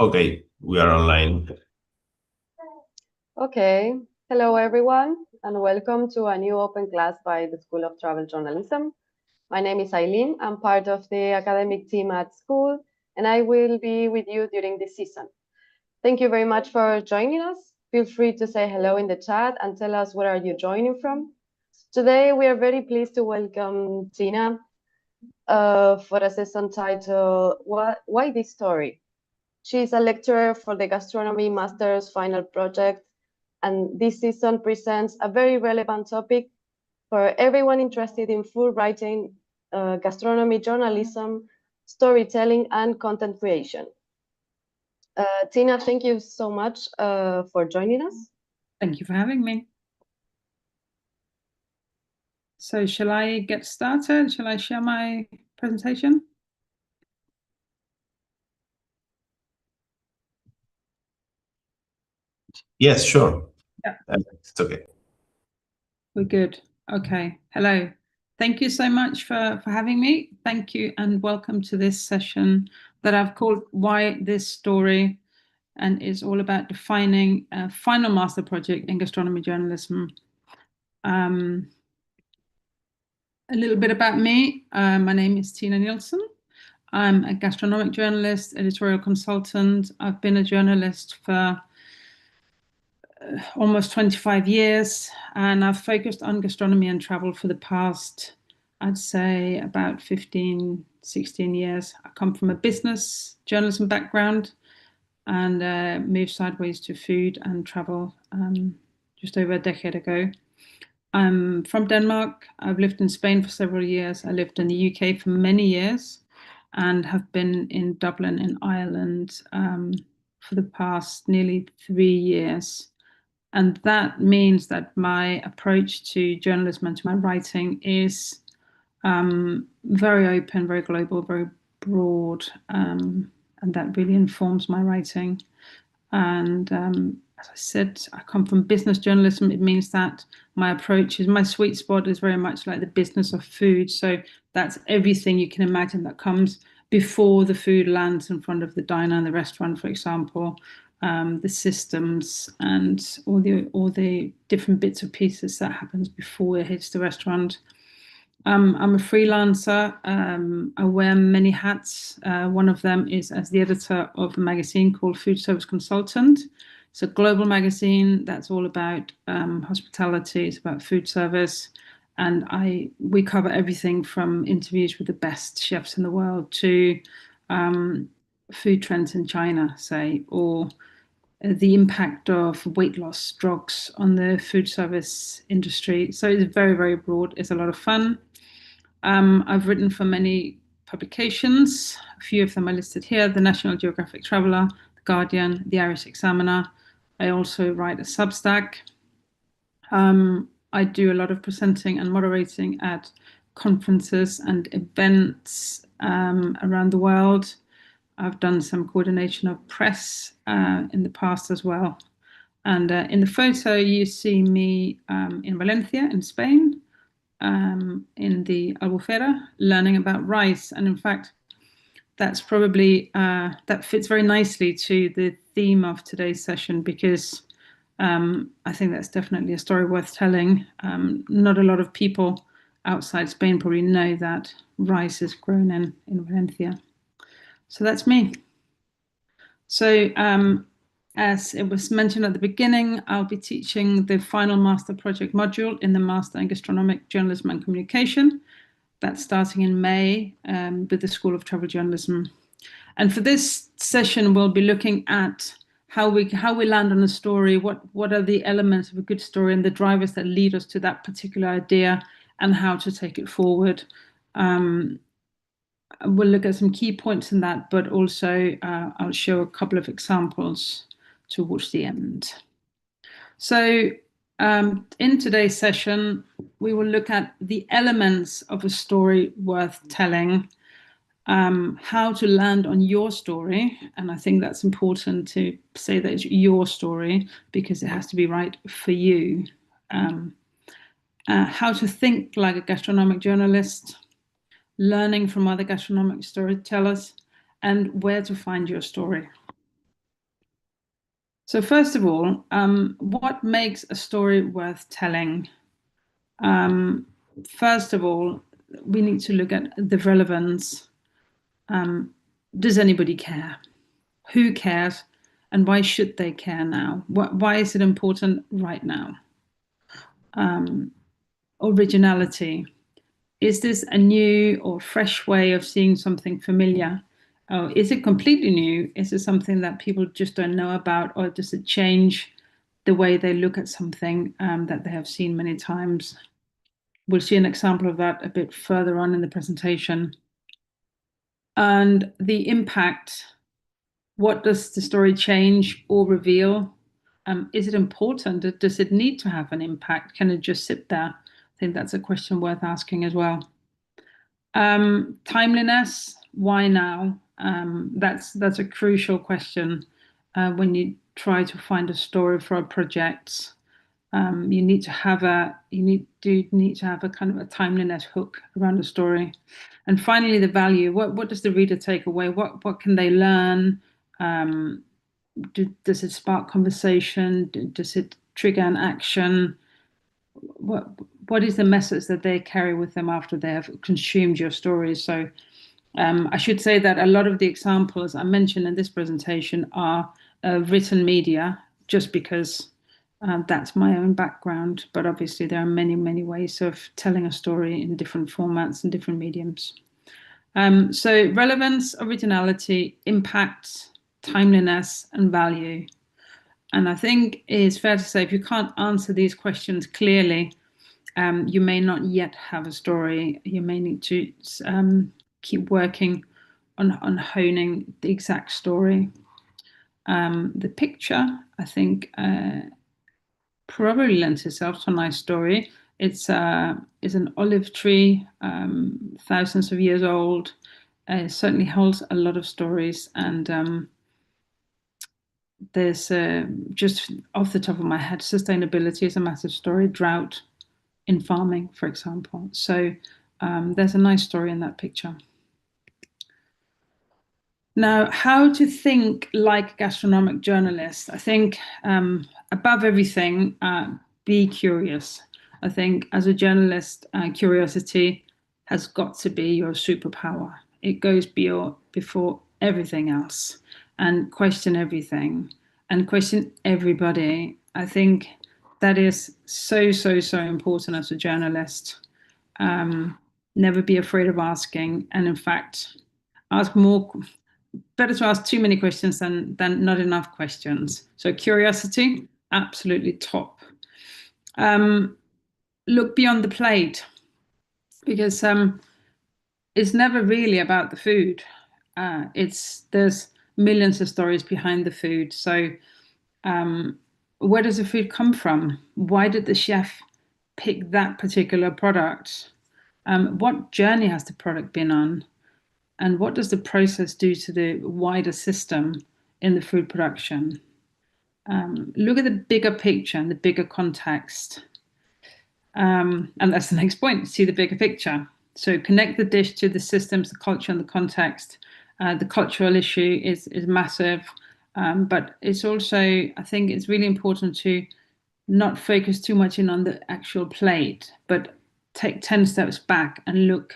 Okay, we are online. Okay, hello everyone, and welcome to a new open class by the School of Travel Journalism. My name is Eileen. I'm part of the academic team at school, and I will be with you during this season. Thank you very much for joining us. Feel free to say hello in the chat and tell us where are you joining from. Today, we are very pleased to welcome Tina for a session titled Why This Story? She's a lecturer for the Gastronomy Master's final project, and this season presents a very relevant topic for everyone interested in food writing, gastronomy journalism, storytelling, and content creation. Tina, thank you so much for joining us. Thank you for having me. So shall I get started? Shall I share my presentation? Yes, sure. Yeah. It's okay. We're good. Okay. Hello. Thank you so much for having me. Thank you and welcome to this session that I've called Why This Story, and is all about defining a final master project in gastronomy journalism. A little bit about me. My name is Tina Nielsen. I'm a gastronomic journalist, editorial consultant. I've been a journalist for almost 25 years, and I've focused on gastronomy and travel for the past, I'd say, about 15, 16 years. I come from a business journalism background and moved sideways to food and travel just over a decade ago. I'm from Denmark. I've lived in Spain for several years. I lived in the UK for many years and have been in Dublin in Ireland for the past nearly 3 years. And that means that my approach to journalism and to my writing is very open, very global, very broad, and that really informs my writing. And as I said, I come from business journalism. It means that my approach is, my sweet spot is very much like the business of food. So that's everything you can imagine that comes before the food lands in front of the diner in the restaurant, for example, the systems and all the different bits and pieces that happens before it hits the restaurant. I'm a freelancer. I wear many hats. One of them is as the editor of a magazine called Food Service Consultant. It's a global magazine that's all about hospitality. It's about food service, and we cover everything from interviews with the best chefs in the world to food trends in China, say, or the impact of weight loss drugs on the food service industry. So it's very, very broad. It's a lot of fun. I've written for many publications. A few of them are listed here: the National Geographic Traveller, the Guardian, the Irish Examiner. I also write a Substack. I do a lot of presenting and moderating at conferences and events around the world. I've done some coordination of press in the past as well. And in the photo, you see me in Valencia, in Spain, in the Albufera, learning about rice. And in fact, that's probably, that fits very nicely to the theme of today's session, because I think that's definitely a story worth telling. Not a lot of people outside Spain probably know that rice is grown in Valencia. So that's me. So as it was mentioned at the beginning, I'll be teaching the final master project module in the Master in Gastronomic Journalism and Communication. That's starting in May with the School of Travel Journalism. And for this session, we'll be looking at how we land on a story, what are the elements of a good story and the drivers that lead us to that particular idea, and how to take it forward. We'll look at some key points in that, but also I'll show a couple of examples towards the end. So in today's session, we will look at the elements of a story worth telling, how to land on your story. And I think that's important to say that it's your story because it has to be right for you. How to think like a gastronomic journalist, learning from other gastronomic storytellers, and where to find your story. So first of all, what makes a story worth telling? First of all, we need to look at the relevance. Does anybody care? Who cares? And why should they care now? Why is it important right now? Originality. Is this a new or fresh way of seeing something familiar? Or is it completely new? Is it something that people just don't know about? Or does it change the way they look at something that they have seen many times? We'll see an example of that a bit further on in the presentation. And the impact, what does the story change or reveal? Is it important? Does it need to have an impact? Can it just sit there? I think that's a question worth asking as well. Timeliness, why now? That's a crucial question when you try to find a story for a project. You need to have a kind of a timeliness hook around the story. And finally, the value. What does the reader take away? What can they learn? Does it spark conversation? Does it trigger an action? What is the message that they carry with them after they have consumed your stories? So I should say that a lot of the examples I mentioned in this presentation are written media, just because that's my own background. But obviously there are many, many ways of telling a story in different formats and different mediums. So relevance, originality, impact, timeliness, and value. And I think it's fair to say if you can't answer these questions clearly, you may not yet have a story. You may need to keep working on honing the exact story. The picture, I think, probably lends itself to a nice story. It's an olive tree, thousands of years old. It certainly holds a lot of stories, and there's just off the top of my head, sustainability is a massive story. Drought in farming, for example. So there's a nice story in that picture. Now, how to think like gastronomic journalists. I think above everything, be curious. I think as a journalist, curiosity has got to be your superpower. It goes before everything else, and question everything and question everybody. I think that is so, so, so important as a journalist. Never be afraid of asking, and in fact, ask more. Better to ask too many questions than not enough questions. So curiosity, absolutely top. Look beyond the plate, because it's never really about the food. There's millions of stories behind the food. So where does the food come from? Why did the chef pick that particular product? What journey has the product been on? And what does the process do to the wider system in the food production? Look at the bigger picture and the bigger context. And that's the next point, see the bigger picture. So connect the dish to the systems, the culture, and the context. The cultural issue is massive, but it's also, I think it's really important to not focus too much in on the actual plate, but take 10 steps back and look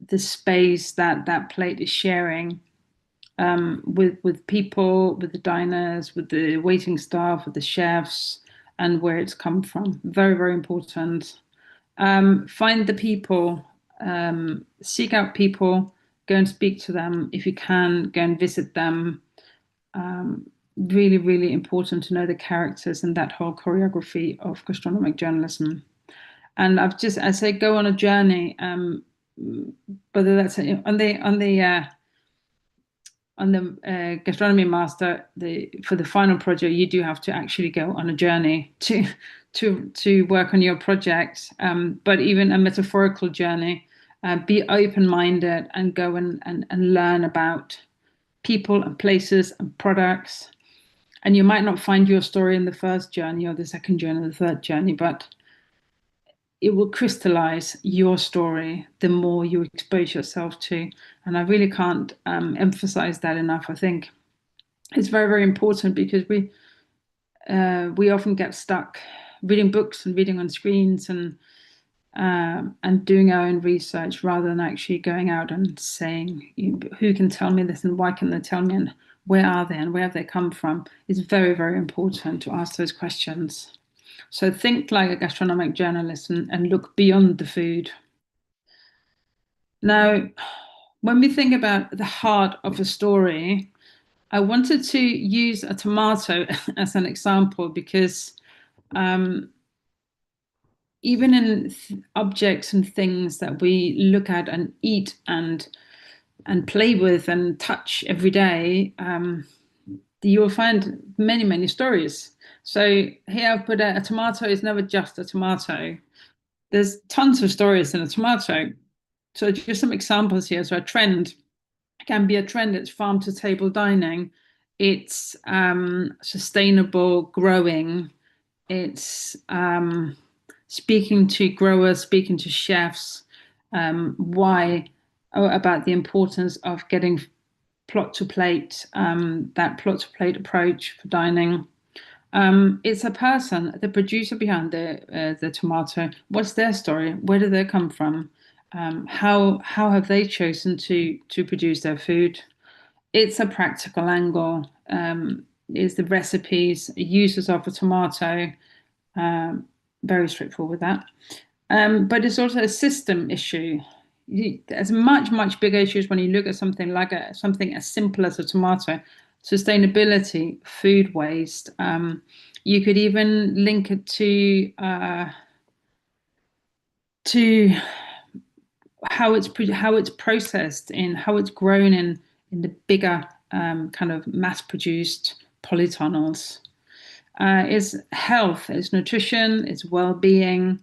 the space that plate is sharing with people, with the diners, with the waiting staff, with the chefs, and where it's come from. Very, very important. Find the people, seek out people, go and speak to them. If you can, go and visit them. Really, really important to know the characters and that whole choreography of gastronomic journalism. And as I say, go on a journey. Whether that's on the gastronomy master, for the final project, you do have to actually go on a journey to work on your project. But even a metaphorical journey, be open-minded and go and learn about people and places and products. And you might not find your story in the first journey or the second journey or the third journey, but it will crystallize your story the more you expose yourself to. And I really can't emphasize that enough. I think it's very, very important because we often get stuck reading books and reading on screens and doing our own research rather than actually going out and saying, who can tell me this and why can they tell me and where are they and where have they come from? It's very, very important to ask those questions. So think like a gastronomic journalist and look beyond the food. Now, when we think about the heart of a story, I wanted to use a tomato as an example because even in objects and things that we look at and eat and play with and touch every day, you will find many, many stories. So here I've put a tomato is never just a tomato. There's tons of stories in a tomato. So just some examples here. So a trend can be a trend. It's farm to table dining. It's sustainable growing. It's speaking to growers, speaking to chefs, about the importance of getting plot to plate, that plot to plate approach for dining. It's a person, the producer behind the tomato. What's their story? Where do they come from? How have they chosen to produce their food? It's a practical angle. Is the recipes, uses of a tomato, very straightforward with that. But it's also a system issue. There's much bigger issues when you look at something like something as simple as a tomato. Sustainability, food waste. You could even link it to how it's processed in how it's grown in the bigger kind of mass-produced polytunnels. It's health, it's nutrition, it's well-being.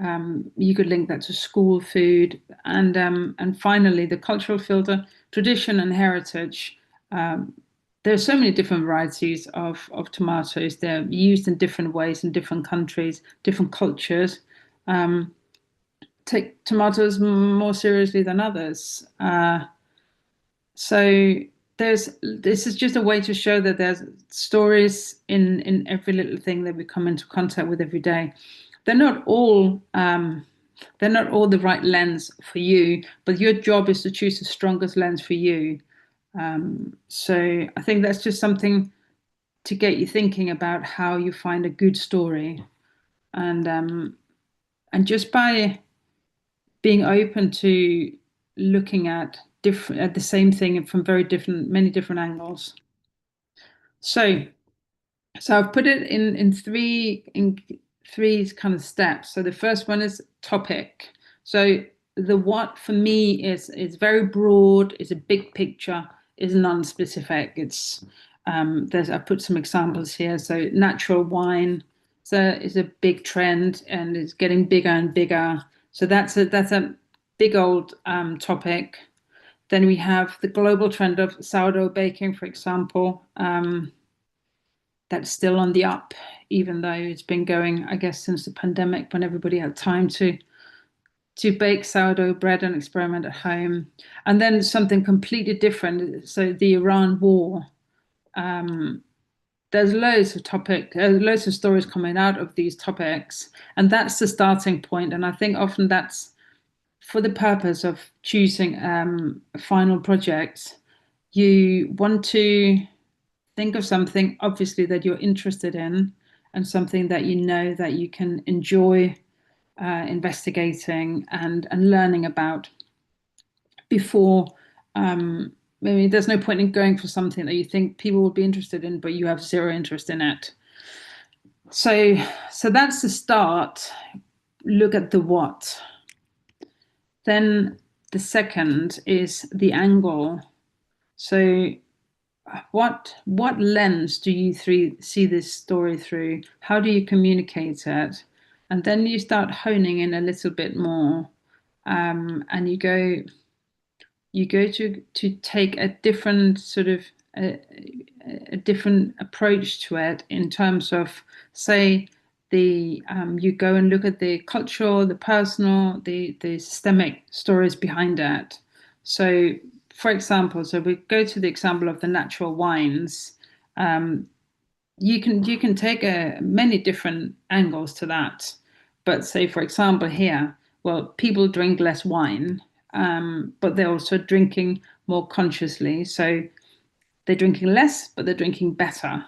You could link that to school food, and finally the cultural filter, tradition and heritage. There are so many different varieties of tomatoes. They're used in different ways in different countries, different cultures. Take tomatoes more seriously than others. So this is just a way to show that there's stories in every little thing that we come into contact with every day. They're not all the right lens for you, but your job is to choose the strongest lens for you. So I think that's just something to get you thinking about how you find a good story, and just by being open to looking at the same thing from many different angles. So I've put it in three kind of steps. So the first one is topic. So the what for me is very broad, is a big picture, is non-specific. It's I put some examples here. So natural wine is a big trend and it's getting bigger and bigger. So that's a big old topic. Then we have the global trend of sourdough baking, for example. That's still on the up, even though it's been going, I guess, since the pandemic, when everybody had time to bake sourdough bread and experiment at home. And then something completely different. So the Iran war. There's loads of stories coming out of these topics, and that's the starting point. And I think often that's for the purpose of choosing a final project. You want to think of something, obviously, that you're interested in and something that you know that you can enjoy investigating and learning about before. Maybe there's no point in going for something that you think people will be interested in, but you have zero interest in it. So that's the start. Look at the what. Then the second is the angle. So what lens do you see this story through? How do you communicate it? And then you start honing in a little bit more, and you go to take a different sort of a different approach to it in terms of, say, you go and look at the cultural, the personal, the systemic stories behind it. So, for example, we go to the example of the natural wines. you can take many different angles to that. But say, for example, here, well, people drink less wine, but they're also drinking more consciously. So they're drinking less, but they're drinking better.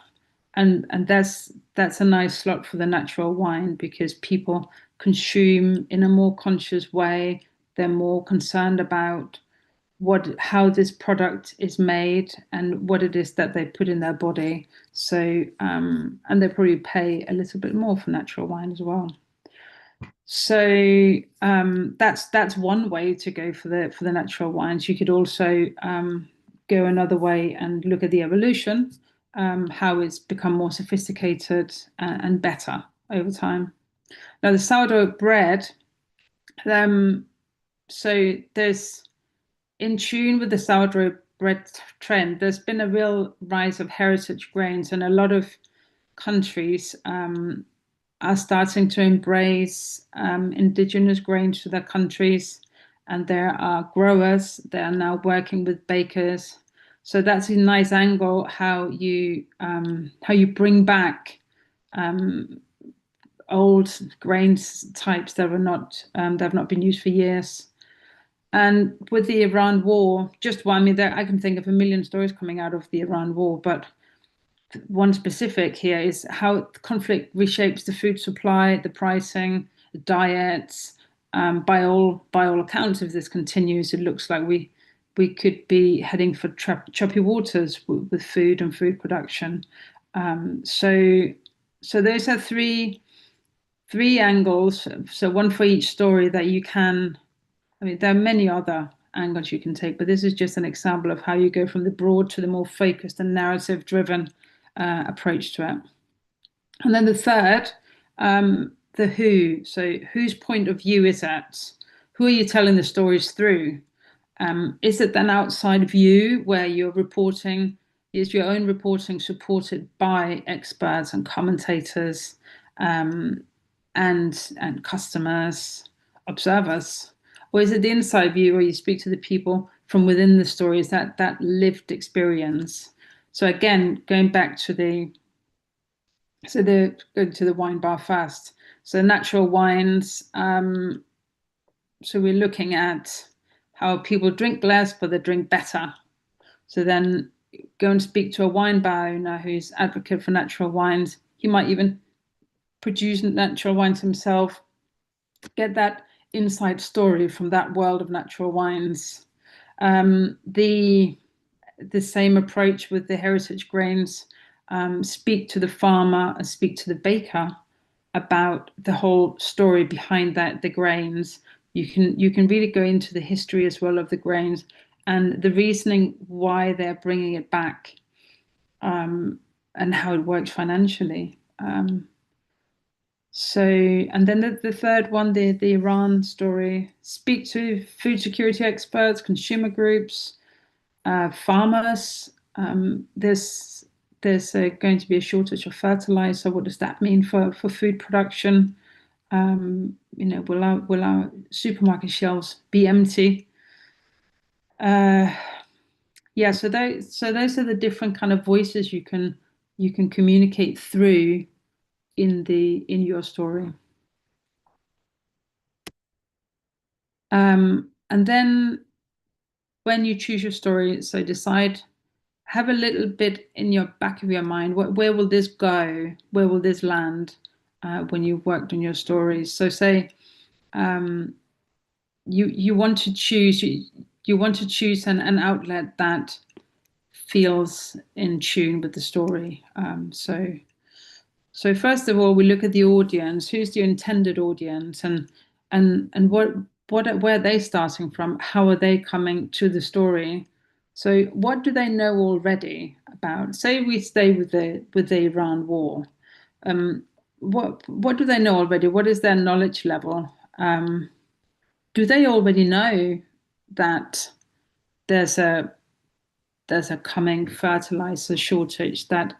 And that's a nice slot for the natural wine, because people consume in a more conscious way. They're more concerned about how this product is made and what it is that they put in their body. So and they probably pay a little bit more for natural wine as well. So that's one way to go for the natural wines. You could also go another way and look at the evolution, how it's become more sophisticated and better over time. Now the sourdough bread, so there's, in tune with the sourdough bread trend, there's been a real rise of heritage grains, and a lot of countries are starting to embrace indigenous grains to their countries, and there are growers that are now working with bakers. So that's a nice angle, how you bring back old grains types that have not been used for years. And with the Iran war, I can think of a million stories coming out of the Iran war, but one specific here is how conflict reshapes the food supply, the pricing, the diets. By all accounts, if this continues, it looks like we could be heading for choppy waters with food and food production. So those are three angles. So one for each story that you can. I mean, there are many other angles you can take, but this is just an example of how you go from the broad to the more focused and narrative-driven approach to it. And then the third, the who. So whose point of view is it? Who are you telling the stories through? Is it then outside of you, where you're reporting? Is your own reporting supported by experts and commentators and customers, observers? Or is it the inside view, where you speak to the people from within the stories, that lived experience? So again, going back to the wine bar first. So natural wines. So we're looking at how people drink less, but they drink better. So then go and speak to a wine bar owner who's advocate for natural wines. He might even produce natural wines himself. Get that inside story from that world of natural wines. The same approach with the heritage grains. Speak to the farmer and speak to the baker about the whole story behind the grains. You can really go into the history as well of the grains and the reasoning why they're bringing it back, and how it works financially. And then the third one, the Iran story. Speak to food security experts, consumer groups, farmers. There's going to be a shortage of fertilizer. What does that mean for food production? Will our supermarket shelves be empty? So those are the different kind of voices you can communicate through in your story. And then when you choose your story, so have a little bit in your back of your mind, where will this go? Where will this land when you've worked on your stories? So say you want to choose an outlet that feels in tune with the story. So first of all, we look at the audience. Who's the intended audience, and where are they starting from? How are they coming to the story? So what do they know already about? Say we stay with the Iran war. What do they know already? What is their knowledge level? Do they already know that there's a coming fertilizer shortage that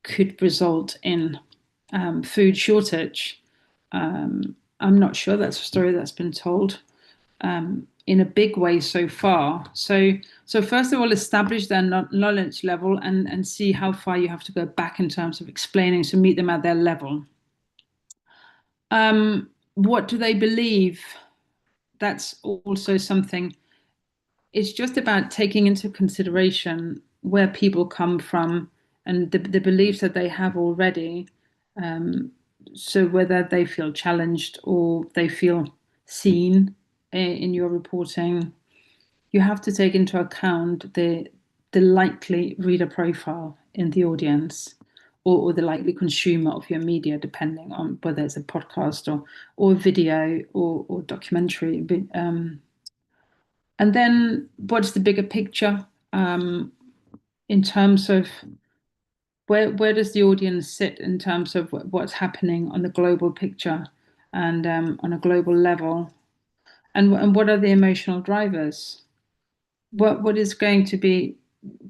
could result in food shortage? I'm not sure that's a story that's been told. in a big way so far. So first of all, establish their knowledge level and see how far you have to go back in terms of explaining, so meet them at their level. What do they believe? That's also something. It's just about taking into consideration where people come from and the beliefs that they have already. So whether they feel challenged or they feel seen in your reporting, you have to take into account the likely reader profile in the audience, or the likely consumer of your media, depending on whether it's a podcast or video or documentary. And then what's the bigger picture in terms of where does the audience sit in terms of what's happening on the global picture and on a global level, and what are the emotional drivers? What is going to be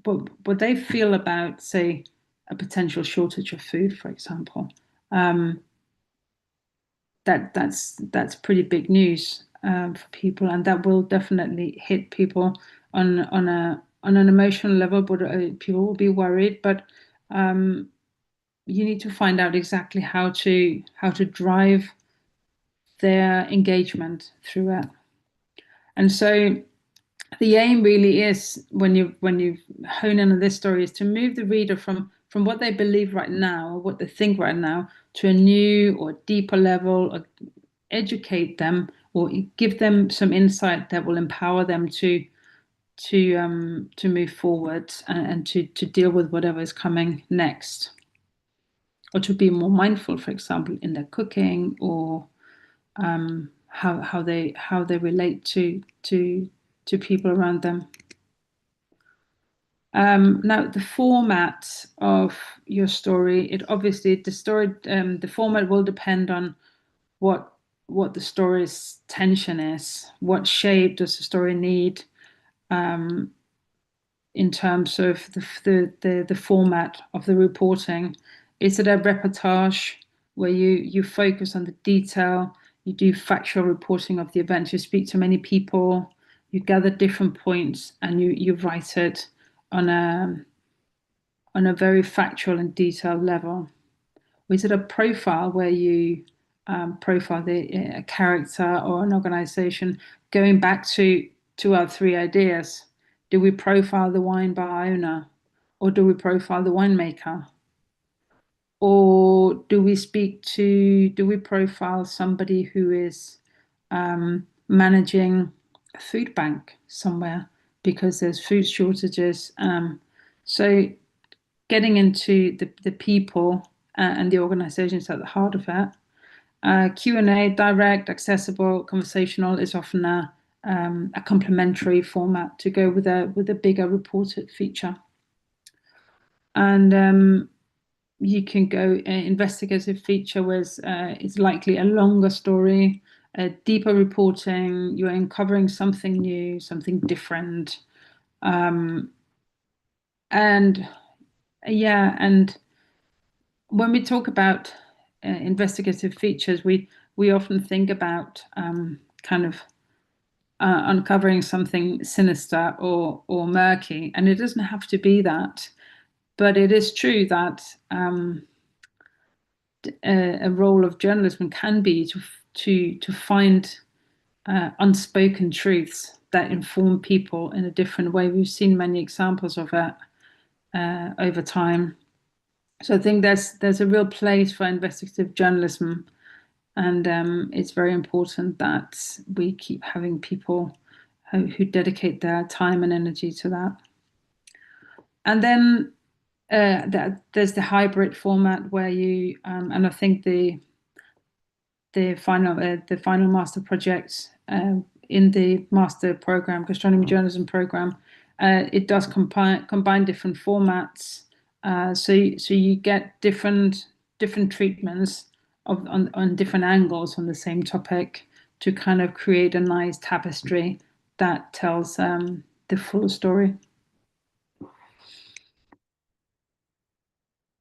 what they feel about, say, a potential shortage of food, for example. That's pretty big news for people, and that will definitely hit people on an emotional level. But people will be worried. But you need to find out exactly how to drive their engagement through it. And so the aim really is, when you hone in on this story, is to move the reader from what they believe right now, or what they think right now, to a new or deeper level, or educate them, or give them some insight that will empower them to move forward and to deal with whatever is coming next, or to be more mindful, for example, in their cooking, or how they relate to people around them. Now, the format of your story, the format will depend on what the story's tension is. What shape does the story need in terms of the format of the reporting? Is it a reportage where you focus on the detail, you do factual reporting of the events, you speak to many people, you gather different points, and you write it on a very factual and detailed level? Or is it a profile where you profile a character or an organization, going back to our three ideas? Do we profile the wine bar owner, or do we profile the winemaker? Or do we profile somebody who is managing a food bank somewhere because there's food shortages? So getting into the people and the organizations at the heart of it. Q&A, direct, accessible, conversational, is often a complementary format to go with a bigger reported feature. And you can go investigative feature, where it's likely a longer story, a deeper reporting. You're uncovering something new, something different, and when we talk about investigative features, we often think about uncovering something sinister or murky, and it doesn't have to be that. But it is true that a role of journalism can be to find unspoken truths that inform people in a different way. We've seen many examples of it over time. So I think there's a real place for investigative journalism, and it's very important that we keep having people who dedicate their time and energy to that. And then there's the hybrid format, where you and I think the final master project in the master program, Gastronomy Journalism program, it does combine different formats. So you get different treatments on different angles on the same topic, to kind of create a nice tapestry that tells the full story.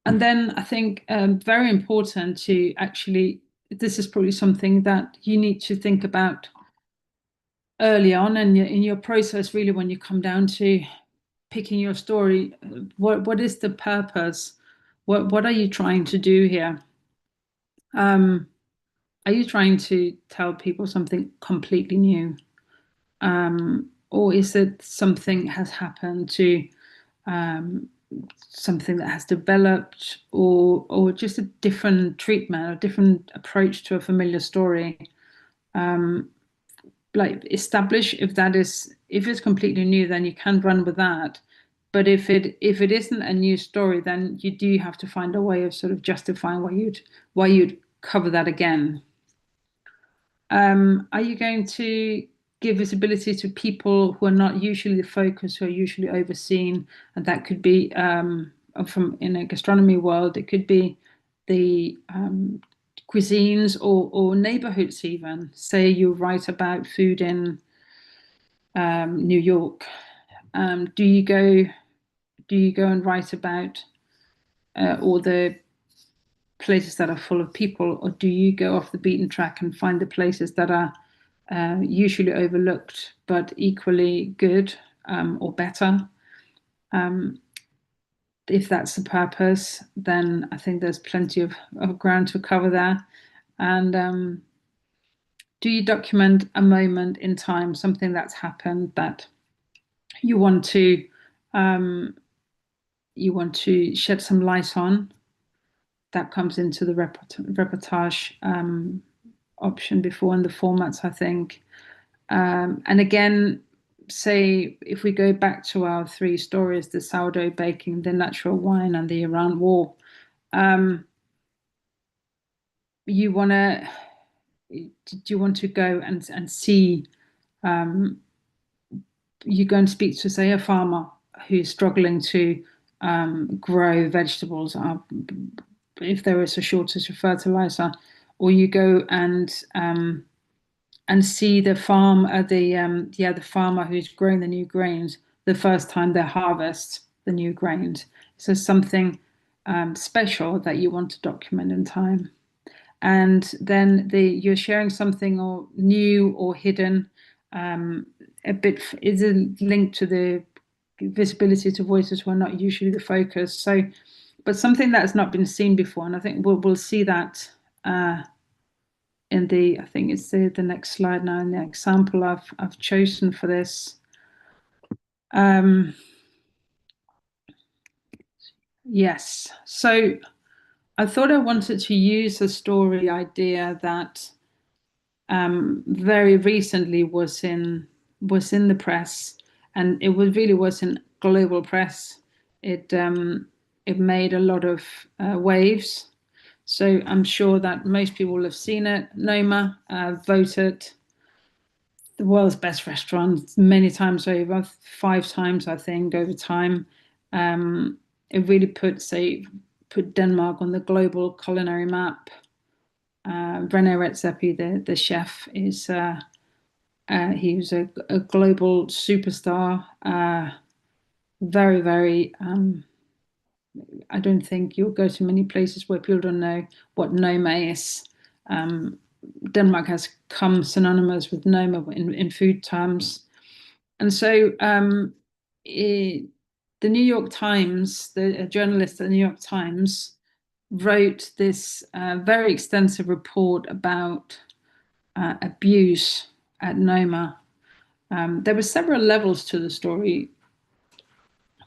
And then I think very important to actually, this is probably something that you need to think about early on in your process, really, when you come down to picking your story, what is the purpose? What are you trying to do here? Are you trying to tell people something completely new? Or is it something has happened to something that has developed, or just a different treatment, a different approach to a familiar story? Like establish if it's completely new, then you can run with that. But if it isn't a new story, then you do have to find a way of sort of justifying why you'd cover that again. Are you going to give visibility to people who are not usually the focus, who are usually overseen? And that could be from in a gastronomy world, it could be the cuisines or neighborhoods even. Say you write about food in New York. Do you go and write about all the places that are full of people, or do you go off the beaten track and find the places that are usually overlooked but equally good or better? If that's the purpose, then I think there's plenty of ground to cover there. And do you document a moment in time, something that's happened that you want to shed some light on? That comes into the reportage option before in the formats, I think. And again, say if we go back to our three stories, the sourdough baking, the natural wine, and the Iran war, do you want to go and see, you go and speak to, say, a farmer who's struggling to grow vegetables, if there is a shortage of fertilizer, or you go and see the the farmer who's growing the new grains the first time they harvest the new grains. So something special that you want to document in time. And then you're sharing something or new or hidden. A bit is a link to the visibility to voices who are not usually the focus. So, but something that has not been seen before, and I think we'll see that in the, I think it's the next slide now, in the example I've chosen for this. Yes, so I thought I wanted to use a story idea that very recently was in the press, and it really was in global press. It made a lot of waves. So I'm sure that most people will have seen it. Noma voted the world's best restaurant many times over, 5 times, I think, over time. It really put Denmark on the global culinary map. René Redzepi, the chef, is he was a global superstar. Very, very. I don't think you'll go to many places where people don't know what Noma is. Denmark has come synonymous with Noma in food terms. And so the New York Times, a journalist at the New York Times, wrote this very extensive report about abuse at Noma. There were several levels to the story.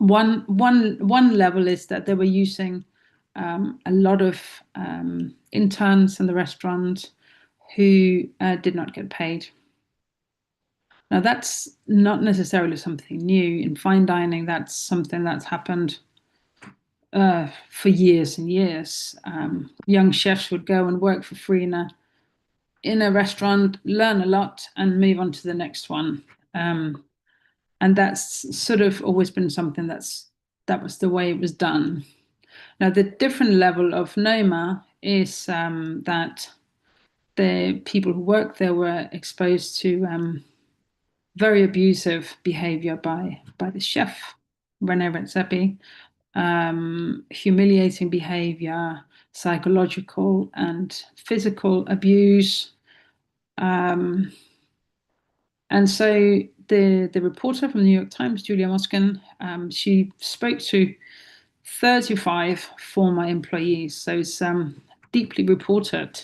One level is that they were using a lot of interns in the restaurant who did not get paid. Now, that's not necessarily something new in fine dining. That's something that's happened for years and years. Young chefs would go and work for free in a restaurant, learn a lot, and move on to the next one. And that's sort of always been something that was the way it was done. Now, the different level of Noma is that the people who worked there were exposed to very abusive behavior by the chef, René Redzepi, humiliating behavior, psychological and physical abuse. And so the reporter from the New York Times, Julia Moskin, she spoke to 35 former employees. So it's deeply reported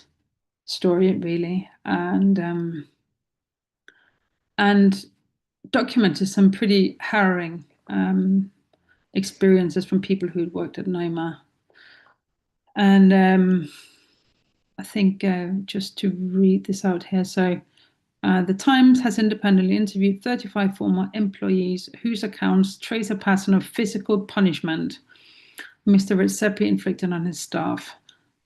story, really, and documented some pretty harrowing experiences from people who'd worked at Noma. And I think just to read this out here, so the Times has independently interviewed 35 former employees whose accounts trace a pattern of physical punishment Mr. Redzepi inflicted on his staff.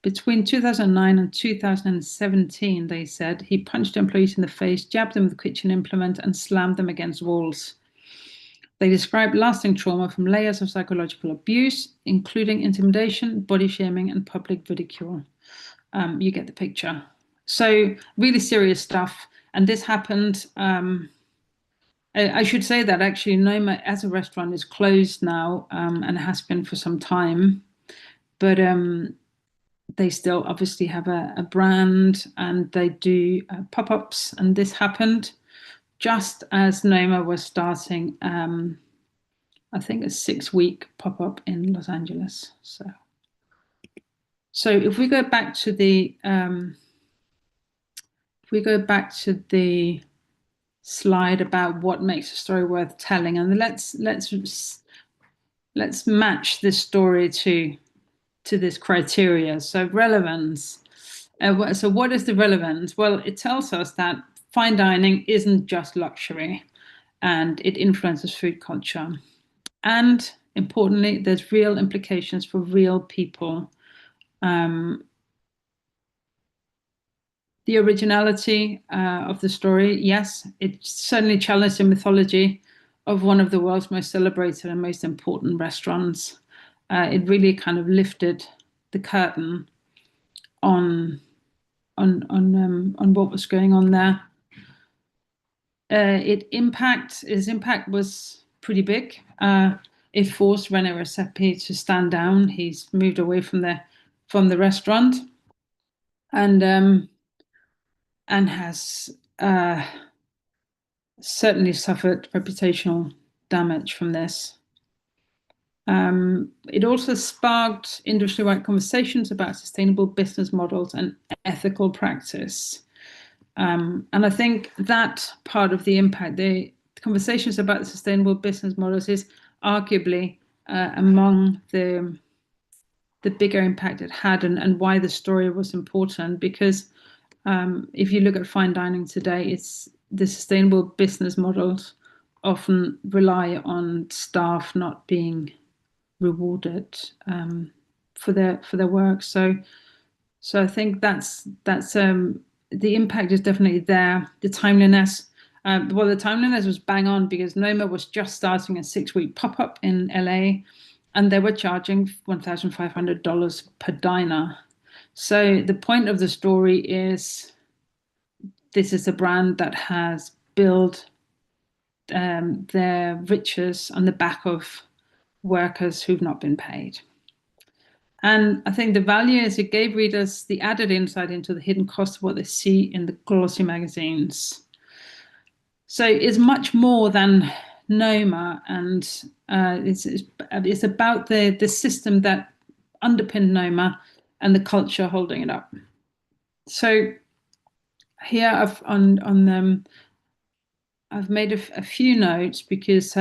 Between 2009 and 2017, they said, he punched employees in the face, jabbed them with a kitchen implement, and slammed them against walls. They described lasting trauma from layers of psychological abuse, including intimidation, body shaming, and public ridicule. You get the picture. So really serious stuff. And this happened, I should say that actually Noma as a restaurant is closed now and has been for some time. But they still obviously have a brand and they do pop-ups. And this happened just as Noma was starting, I think, a 6-week pop-up in Los Angeles. So if we go back to the slide about what makes a story worth telling, and let's match this story to this criteria. So relevance. So what is the relevance? Well, it tells us that fine dining isn't just luxury, and it influences food culture. And importantly, there's real implications for real people. The originality of the story, yes, it certainly challenged the mythology of one of the world's most celebrated and most important restaurants. It really kind of lifted the curtain on what was going on there. Its impact was pretty big. It forced Rene Redzepi to stand down. He's moved away from the restaurant, and has certainly suffered reputational damage from this. It also sparked industry-wide conversations about sustainable business models and ethical practice. And I think that part of the impact, the conversations about the sustainable business models, is arguably among the bigger impact it had, and why the story was important. Because if you look at fine dining today, it's the sustainable business models often rely on staff not being rewarded for their work. So I think that's the impact is definitely there. The timeliness, the timeliness was bang on, because Noma was just starting a 6-week pop-up in LA, and they were charging $1,500 per diner. So the point of the story is, this is a brand that has built their riches on the back of workers who've not been paid. And I think the value is it gave readers the added insight into the hidden cost of what they see in the glossy magazines. So it's much more than Noma, and it's about the system that underpinned Noma and the culture holding it up. So here I've made a few notes, because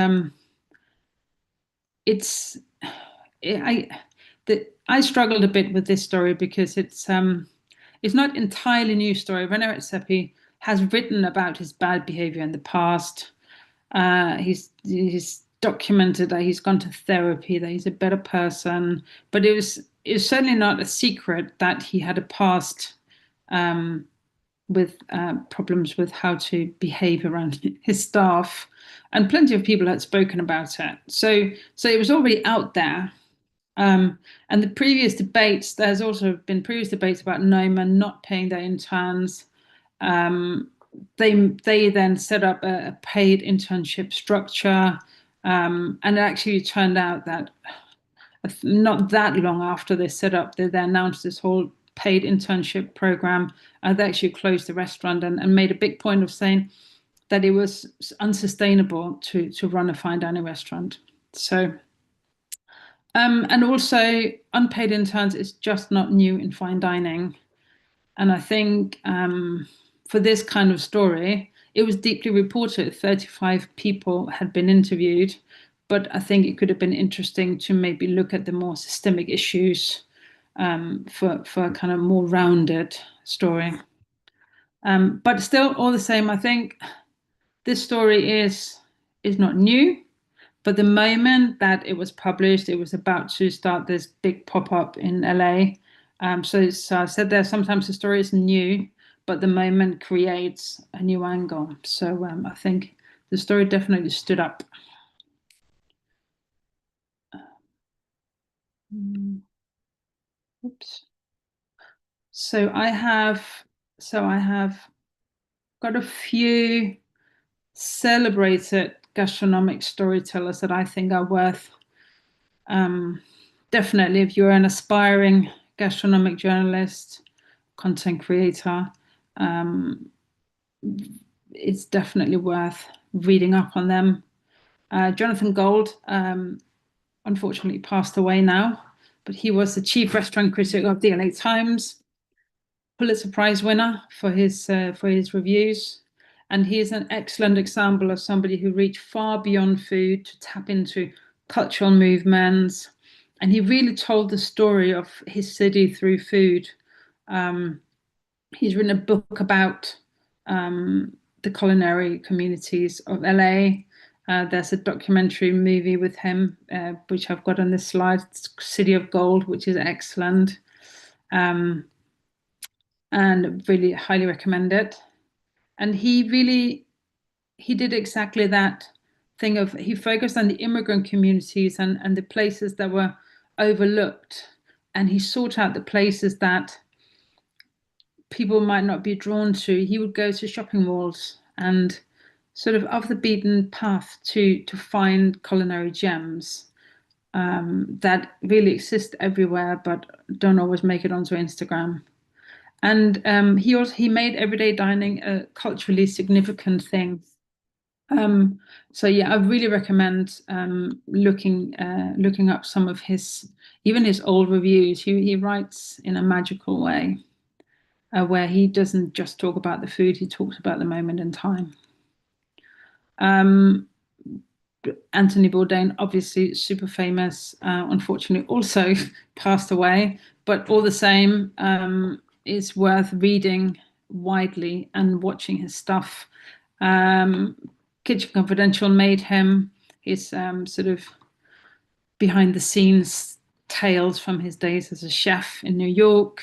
I struggled a bit with this story, because it's not entirely new story. Rene Redzepi has written about his bad behavior in the past. He's documented that he's gone to therapy, that he's a better person. But it was certainly not a secret that he had a past with problems with how to behave around his staff, and plenty of people had spoken about it. So it was already out there. And the previous debates, there's also been previous debates about Noma not paying their interns. They then set up a paid internship structure, and it actually turned out that not that long after they set up, they announced this whole paid internship program. They actually closed the restaurant and made a big point of saying that it was unsustainable to run a fine dining restaurant. So, and also unpaid interns is just not new in fine dining. And I think for this kind of story, it was deeply reported. 35 people had been interviewed, but I think it could have been interesting to maybe look at the more systemic issues for a kind of more rounded story. But still, all the same, I think this story is not new. But the moment that it was published, it was about to start this big pop-up in LA. So I said there, sometimes the story is new, but the moment creates a new angle. So I think the story definitely stood up. Oops. So I have got a few celebrated gastronomic storytellers that I think are worth. Definitely, if you're an aspiring gastronomic journalist, content creator, it's definitely worth reading up on them. Jonathan Gold, unfortunately, passed away now, but he was the chief restaurant critic of the LA Times, Pulitzer Prize winner for his reviews. And he is an excellent example of somebody who reached far beyond food to tap into cultural movements. And he really told the story of his city through food. He's written a book about the culinary communities of LA. There's a documentary movie with him, which I've got on this slide, it's City of Gold, which is excellent. And really highly recommend it. And he did exactly that thing of, he focused on the immigrant communities and the places that were overlooked. And he sought out the places that people might not be drawn to. He would go to shopping malls and sort of off the beaten path to find culinary gems that really exist everywhere, but don't always make it onto Instagram. And he made everyday dining a culturally significant thing. So yeah, I really recommend looking up some of even his old reviews. He writes in a magical way, where he doesn't just talk about the food; he talks about the moment in time. Anthony Bourdain, obviously super famous, unfortunately also passed away, but all the same, it's worth reading widely and watching his stuff. Kitchen Confidential made him his sort of behind the scenes tales from his days as a chef in New York.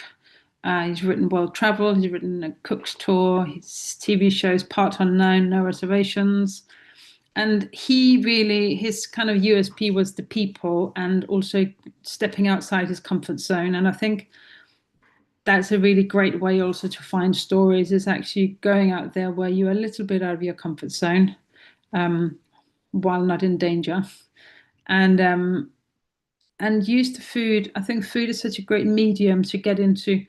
He's written World Travel, he's written A Cook's Tour, his TV shows Part Unknown, No Reservations. And his kind of USP was the people and also stepping outside his comfort zone. And I think that's a really great way also to find stories, is actually going out there where you're a little bit out of your comfort zone, while not in danger. And use the food. I think food is such a great medium to get into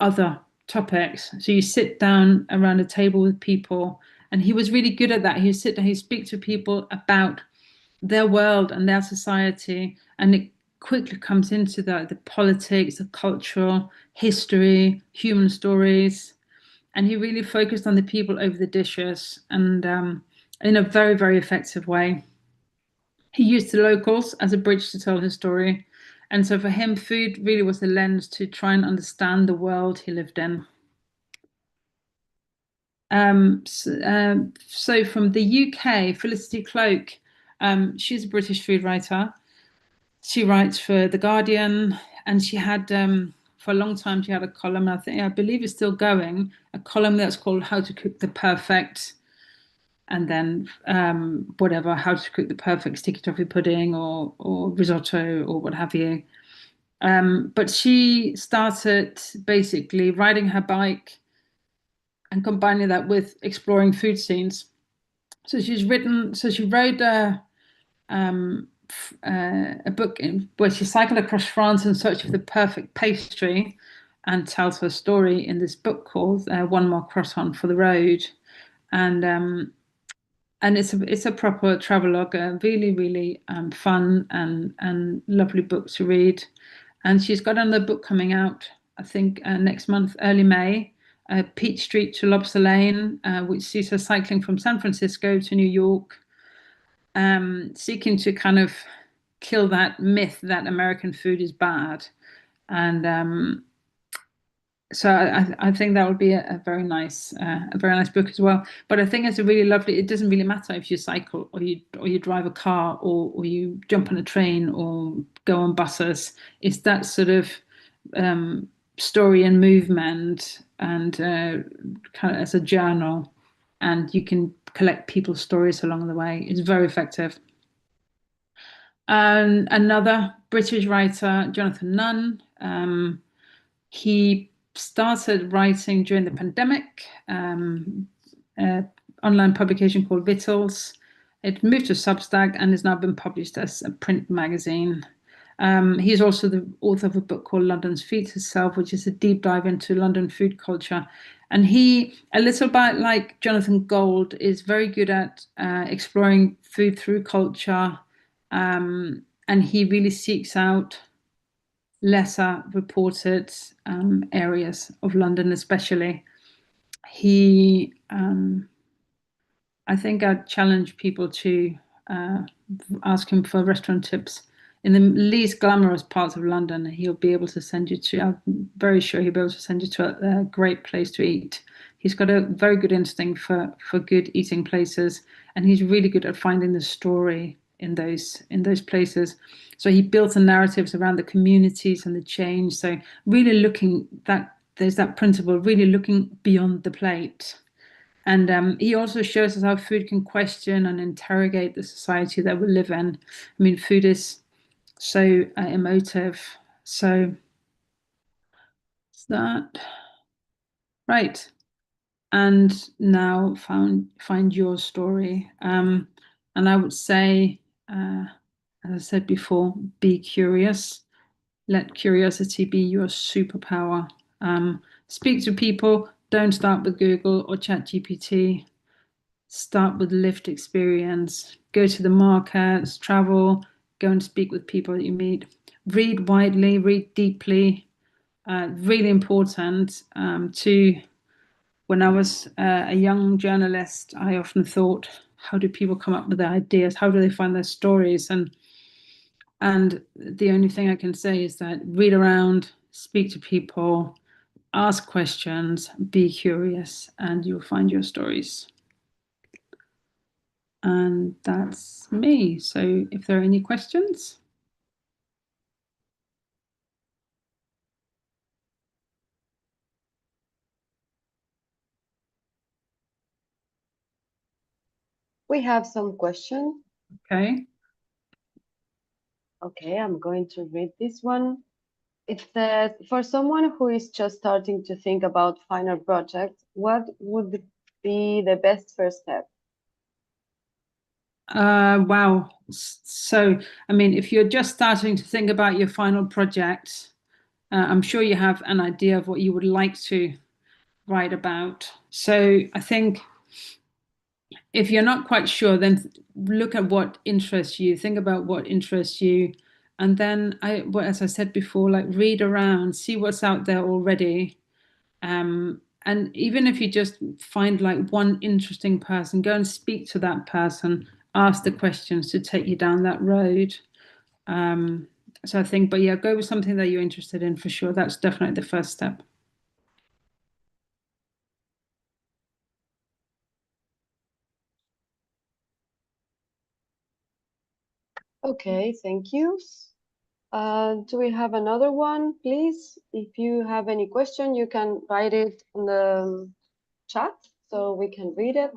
other topics. So you sit down around a table with people, and he was really good at that. He'd sit down, he'd speak to people about their world and their society, and it quickly comes into the politics, the cultural history, human stories. And he really focused on the people over the dishes, and in a very, very effective way. He used the locals as a bridge to tell his story. And so for him, food really was the lens to try and understand the world he lived in. So from the UK, Felicity Cloak, she's a British food writer. She writes for The Guardian, and she had, for a long time, she had a column, I believe it's still going, a column that's called How to Cook the Perfect, and then how to cook the perfect sticky toffee pudding or risotto or what have you. But she started basically riding her bike and combining that with exploring food scenes. So she wrote a book where she cycled across France in search of the perfect pastry, and tells her story in this book called One More Croissant for the Road. and it's a proper travelogue, really, really fun and lovely book to read. And she's got another book coming out, I think, next month, early May, Peach Street to Lobster Lane, which sees her cycling from San Francisco to New York, seeking to kind of kill that myth that American food is bad. And so I think that would be a very nice book as well. But I think it's a really lovely. It doesn't really matter if you cycle or you drive a car or you jump on a train or go on buses. It's that sort of story and movement and kind of as a journal, and you can collect people's stories along the way. It's very effective. And another British writer, Jonathan Nunn. He started writing during the pandemic, online publication called Victuals. It moved to Substack and has now been published as a print magazine. He's also the author of a book called London's Feeds Itself, which is a deep dive into London food culture. And he, a little bit like Jonathan Gold, is very good at exploring food through culture. And he really seeks out lesser reported areas of London, especially. He, I think I'd challenge people to ask him for restaurant tips in the least glamorous parts of London. He'll be able to send you to, I'm very sure he'll be able to send you to a great place to eat. He's got a very good instinct for good eating places, and he's really good at finding the story in those places. So he built the narratives around the communities and the change. So really looking that there's that principle, really looking beyond the plate. And he also shows us how food can question and interrogate the society that we live in. I mean, food is so emotive. So is that right? And now find your story. And I would say, as I said before, be curious. Let curiosity be your superpower. Speak to people. Don't start with Google or ChatGPT. Start with lived experience. Go to the markets, travel, go and speak with people that you meet. Read widely, read deeply. Really important. When I was a young journalist, I often thought, how do people come up with their ideas? How do they find their stories? And the only thing I can say is that read around, speak to people, ask questions, be curious, and you'll find your stories. And that's me. So if there are any questions. We have some questions. Okay. Okay, I'm going to read this one. It says, for someone who is just starting to think about final projects, what would be the best first step? Wow. So, I mean, if you're just starting to think about your final project, I'm sure you have an idea of what you would like to write about. So I think if you're not quite sure, then look at what interests you, think about what interests you. And then as I said before, like read around, see what's out there already. And even if you just find like one interesting person, go and speak to that person, ask the questions to take you down that road. So I think, but yeah, go with something that you're interested in for sure. That's definitely the first step. Okay, thank you. Do we have another one, please? If you have any question, you can write it in the chat so we can read it.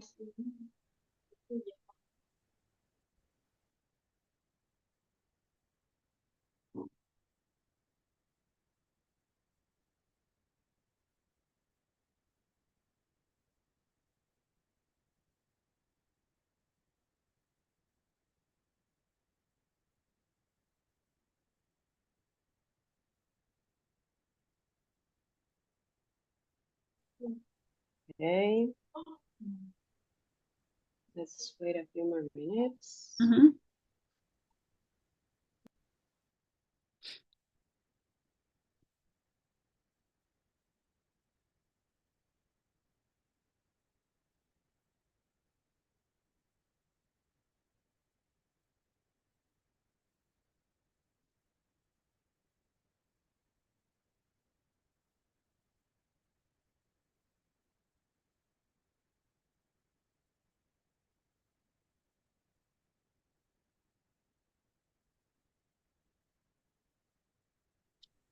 Okay. Let's wait a few more minutes. Mhm.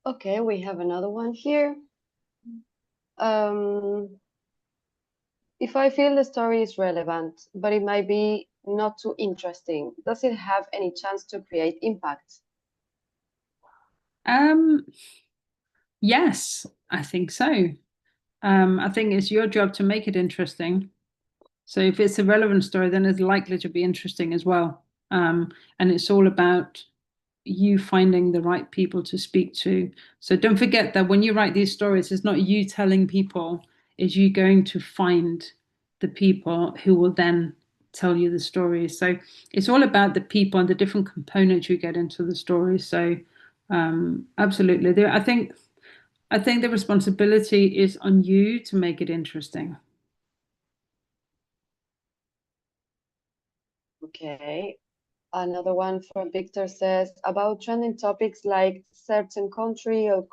Okay, we have another one here. If I feel the story is relevant, but it might be not too interesting, does it have any chance to create impact? Yes, I think so. I think it's your job to make it interesting. So if it's a relevant story, then it's likely to be interesting as well. And it's all about you finding the right people to speak to. So don't forget that when you write these stories, it's not you telling people, it's you going to find the people who will then tell you the story. So it's all about the people and the different components you get into the story. So absolutely. I think the responsibility is on you to make it interesting. Okay. Another one from Victor says about trending topics like certain country or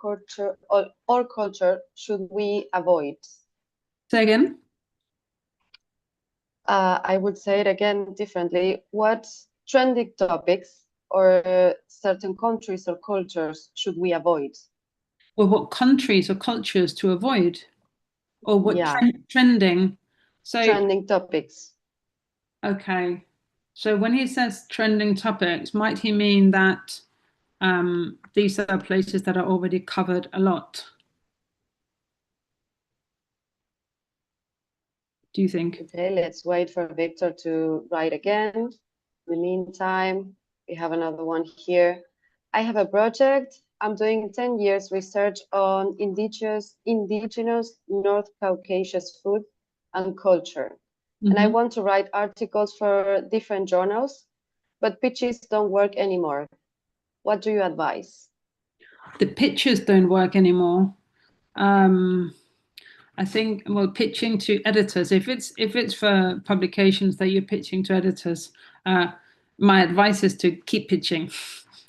culture should we avoid? Say again? I would say it again differently. What trending topics or certain countries or cultures should we avoid? Well, what countries or cultures to avoid? Or what Yeah, trending? So, trending topics. okay. So when he says trending topics, might he mean that these are places that are already covered a lot? Do you think? Okay, let's wait for Victor to write again. In the meantime, we have another one here. I have a project. I'm doing 10 years research on indigenous North Caucasus food and culture. And I Mhm. want to write articles for different journals, but pitches don't work anymore. What do you advise? The pictures don't work anymore. Um, I think, well, pitching to editors, if it's for publications that you're pitching to editors, uh, my advice is to keep pitching.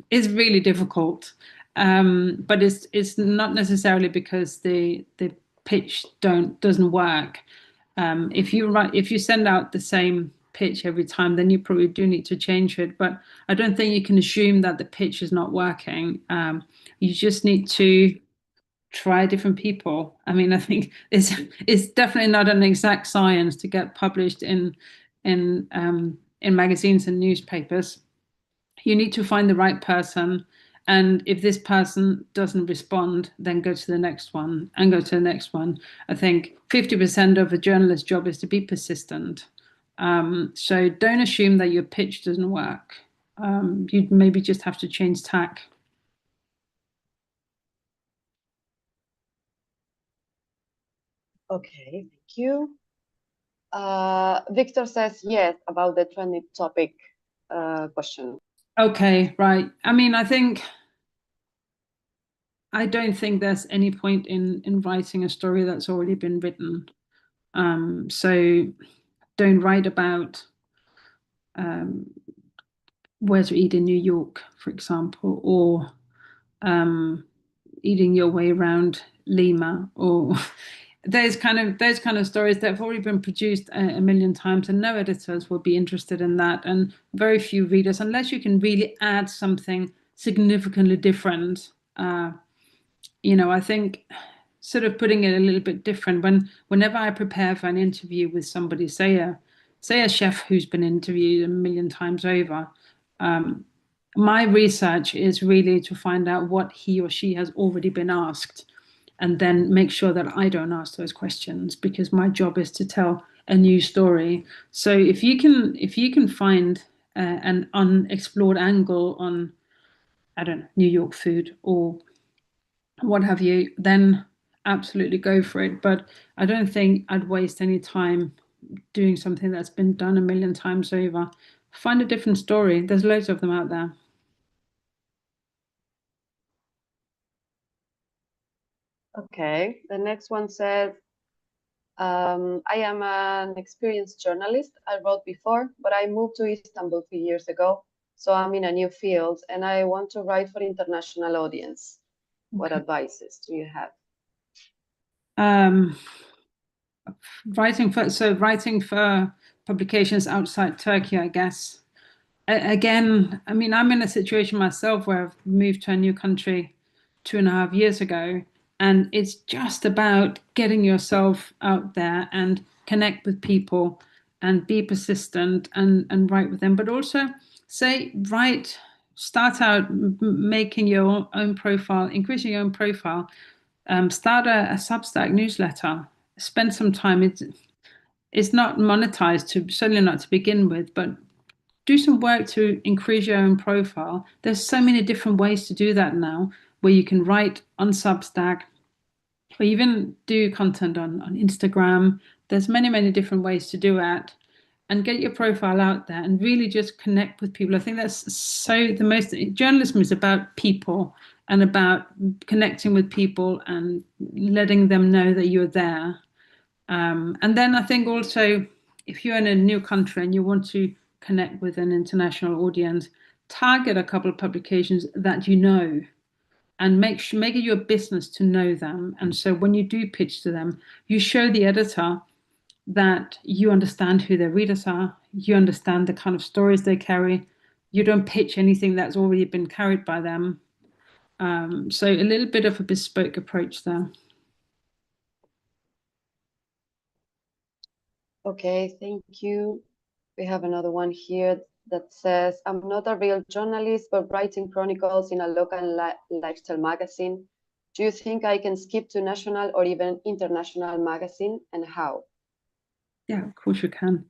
It's really difficult, but it's not necessarily because the pitch doesn't work. If you send out the same pitch every time, then you probably do need to change it. But I don't think you can assume that the pitch is not working. You just need to try different people. I mean, I think it's definitely not an exact science to get published in magazines and newspapers. You need to find the right person, and if this person doesn't respond, then go to the next one and go to the next one. I think 50% of a journalist's job is to be persistent. So don't assume that your pitch doesn't work. You maybe just have to change tack. Okay, thank you. Victor says yes about the trending topic question. Okay, right. I mean, I don't think there's any point in writing a story that's already been written. So don't write about um, where to eat in New York, for example, or um, eating your way around Lima, or those kind of stories that have already been produced a million times, and no editors will be interested in that, and very few readers, unless you can really add something significantly different. I think sort of putting it a little bit different whenever I prepare for an interview with somebody, say a chef who's been interviewed a million times over. um, my research is really to find out what he or she has already been asked, and then make sure that I don't ask those questions, because my job is to tell a new story. So if you can find an unexplored angle on, I don't know, New York food or what have you, then absolutely go for it. But I don't think I'd waste any time doing something that's been done a million times over. Find a different story. There's loads of them out there. Okay, the next one says, I am an experienced journalist. I wrote before, but I moved to Istanbul 2 years ago. So I'm in a new field and I want to write for international audience. What advices do you have? Writing for publications outside Turkey, I guess. Again, I mean, I'm in a situation myself where I've moved to a new country 2.5 years ago, and it's just about getting yourself out there and connect with people and be persistent and write with them, but also start out making your own profile, increasing your own profile, start a Substack newsletter, spend some time. It's not monetized, certainly not to begin with, but do some work to increase your own profile. There's so many different ways to do that now, where you can write on Substack or even do content on Instagram. There's many different ways to do it, and get your profile out there and really just connect with people. I think that's the most journalism is about people and about connecting with people and letting them know that you're there. And then I think also, if you're in a new country and you want to connect with an international audience, target a couple of publications that you know and make it your business to know them. And so when you do pitch to them, you show the editor that you understand who their readers are, you understand the kind of stories they carry. You don't pitch anything that's already been carried by them. So a little bit of a bespoke approach there. Okay, thank you. We have another one here that says, I'm not a real journalist, but writing chronicles in a local lifestyle magazine. Do you think I can skip to national or even international magazine, and how? Yeah, of course you can.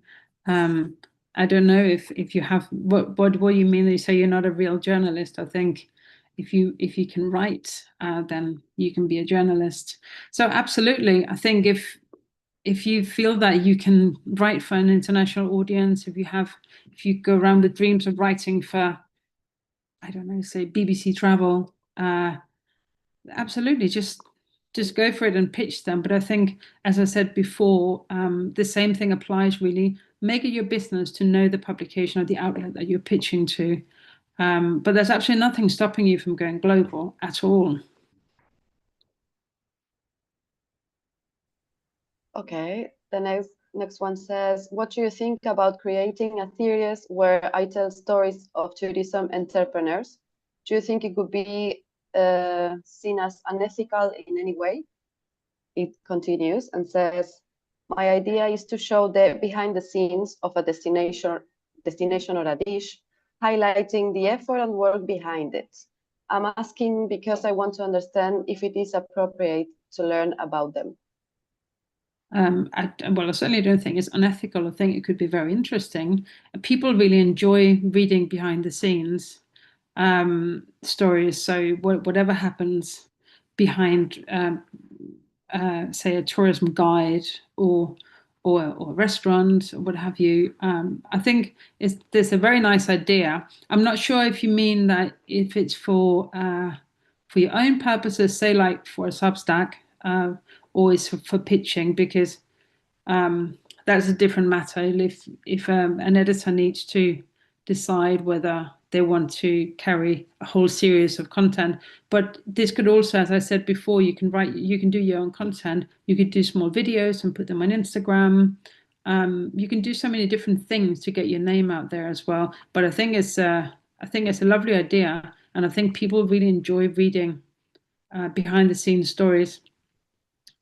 I don't know if you have what you mean when you say you're not a real journalist. I think if you can write, then you can be a journalist. So absolutely, I think if you feel that you can write for an international audience, if you go around with dreams of writing for, I don't know, say BBC Travel, absolutely, just go for it and pitch them. But I think, as I said before, the same thing applies really. Make it your business to know the publication or the outlet that you're pitching to. But there's absolutely nothing stopping you from going global at all. Okay, the next one says, what do you think about creating a series where I tell stories of tourism entrepreneurs? Do you think it could be seen as unethical in any way? It continues and says, my idea is to show the behind the scenes of a destination or a dish, highlighting the effort and work behind it. I'm asking because I want to understand if it is appropriate to learn about them. I certainly don't think it's unethical. I think it could be very interesting. People really enjoy reading behind the scenes stories. So whatever happens behind, say, a tourism guide or a restaurant or what have you, I think there's a very nice idea. I'm not sure if you mean that if it's for your own purposes, say like for a Substack, or is for pitching, because that's a different matter. If an editor needs to decide whether they want to carry a whole series of content, but this could also, as I said before, you can do your own content. You could do small videos and put them on Instagram. You can do so many different things to get your name out there as well. But I think it's a lovely idea, and I think people really enjoy reading behind the scenes stories.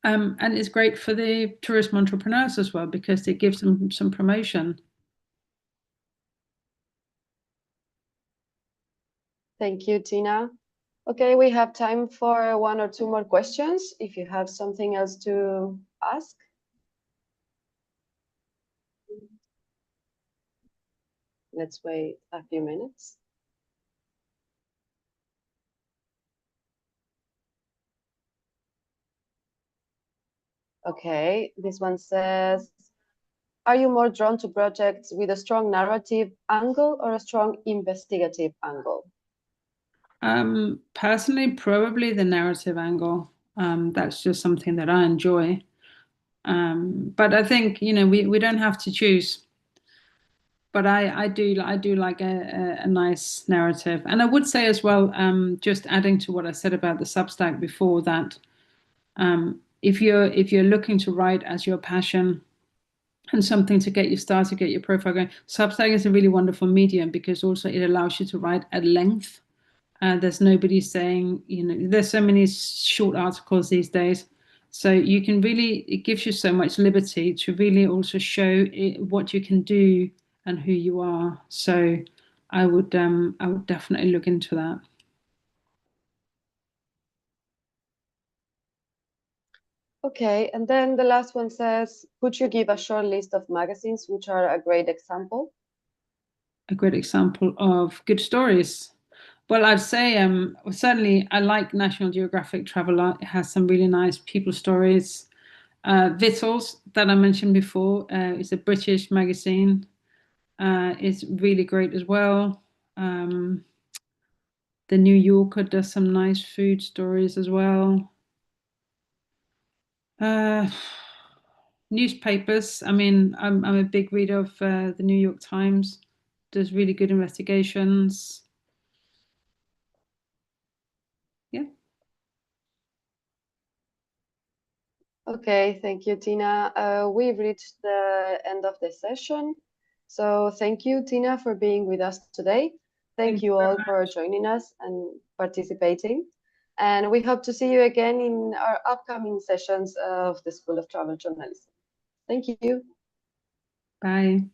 And it's great for the tourism entrepreneurs as well, because it gives them some promotion. Thank you, Tina. Okay, we have time for one or two more questions. If you have something else to ask. Let's wait a few minutes. Okay, this one says, Are you more drawn to projects with a strong narrative angle or a strong investigative angle? Personally, probably the narrative angle. That's just something that I enjoy. But I think, we don't have to choose. But I do like a nice narrative. And I would say as well, just adding to what I said about the Substack before, that if you're looking to write as your passion and something to get you started, get your profile going, Substack is a really wonderful medium because also it allows you to write at length. There's nobody saying, there's so many short articles these days. So you can really, it gives you so much liberty to really also show what you can do and who you are. So I would definitely look into that. Okay, and then the last one says, could you give a short list of magazines which are a great example? A great example of good stories. Well, I'd say certainly I like National Geographic Traveller. It has some really nice people stories. Vitals, that I mentioned before, is a British magazine. It's really great as well. The New Yorker does some nice food stories as well. Newspapers. I mean, I'm a big reader of the New York Times. Does really good investigations. Yeah. Okay, thank you, Tina. We've reached the end of the session. So thank you, Tina, for being with us today. Thank you all for joining us and participating. And we hope to see you again in our upcoming sessions of the School of Travel Journalism. Thank you. Bye.